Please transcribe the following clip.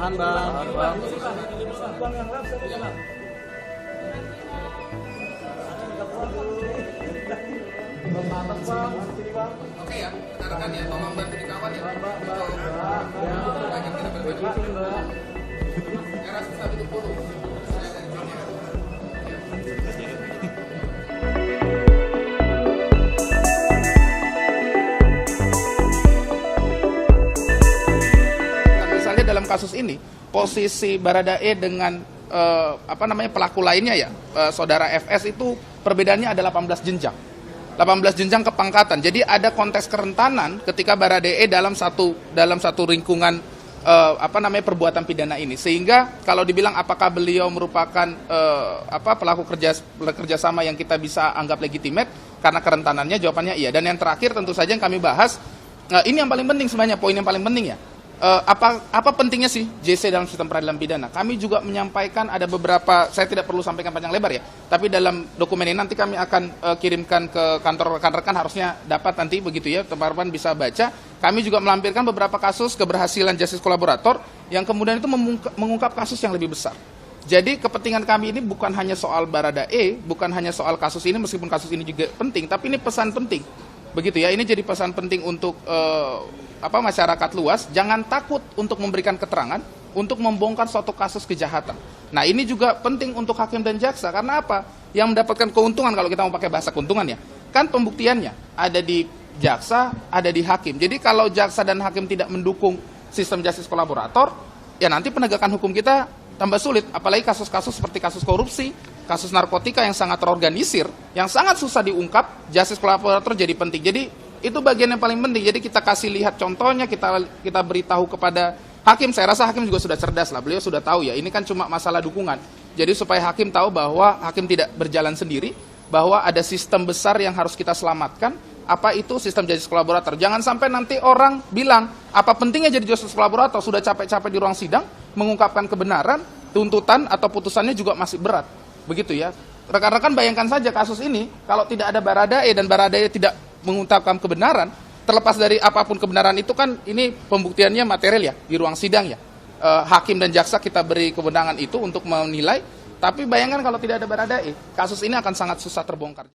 Tahan bang. Oke ya, rekan-rekan ya, tolong bantu dikawal ya. Banyak kita berbagi. Era susah itu puluh. Misalnya dalam kasus ini, posisi Baradae dengan pelaku lainnya ya, saudara FS itu perbedaannya ada 18 jenjang. 18 jenjang kepangkatan. Jadi ada konteks kerentanan ketika Baradae dalam satu lingkungan perbuatan pidana ini. Sehingga kalau dibilang apakah beliau merupakan pelaku kerjasama yang kita bisa anggap legitimate karena kerentanannya, jawabannya iya. Dan yang terakhir tentu saja yang kami bahas, ini yang paling penting sebenarnya, poin yang paling penting ya. Apa pentingnya sih JC dalam sistem peradilan pidana? Kami juga menyampaikan ada beberapa, saya tidak perlu sampaikan panjang lebar ya, tapi dalam dokumen ini nanti kami akan kirimkan ke kantor rekan-rekan, harusnya dapat nanti begitu ya, teman-teman bisa baca. Kami juga melampirkan beberapa kasus keberhasilan justice kolaborator yang kemudian itu mengungkap kasus yang lebih besar. Jadi kepentingan kami ini bukan hanya soal Baradae, bukan hanya soal kasus ini, meskipun kasus ini juga penting, tapi ini pesan penting. Begitu ya, ini jadi pesan penting untuk masyarakat luas, jangan takut untuk memberikan keterangan, untuk membongkar suatu kasus kejahatan. Nah ini juga penting untuk hakim dan jaksa, karena apa? Yang mendapatkan keuntungan, kalau kita mau pakai bahasa keuntungan ya, kan pembuktiannya ada di jaksa, ada di hakim. Jadi kalau jaksa dan hakim tidak mendukung sistem justice kolaborator, ya nanti penegakan hukum kita tambah sulit, apalagi kasus-kasus seperti kasus korupsi, kasus narkotika yang sangat terorganisir, yang sangat susah diungkap, justice kolaborator jadi penting. Jadi itu bagian yang paling penting. Jadi kita kasih lihat contohnya, kita beritahu kepada hakim. Saya rasa hakim juga sudah cerdas lah, beliau sudah tahu ya, ini kan cuma masalah dukungan. Jadi supaya hakim tahu bahwa hakim tidak berjalan sendiri, bahwa ada sistem besar yang harus kita selamatkan. Apa itu sistem justice kolaborator? Jangan sampai nanti orang bilang, apa pentingnya jadi justice kolaborator? Sudah capek-capek di ruang sidang mengungkapkan kebenaran, tuntutan atau putusannya juga masih berat. Begitu ya. Rekan-rekan bayangkan saja kasus ini, kalau tidak ada Baradae dan Baradae tidak mengungkapkan kebenaran, terlepas dari apapun kebenaran itu kan ini pembuktiannya material ya, di ruang sidang ya. Hakim dan jaksa kita beri kewenangan itu untuk menilai, tapi bayangkan kalau tidak ada Baradae, kasus ini akan sangat susah terbongkar.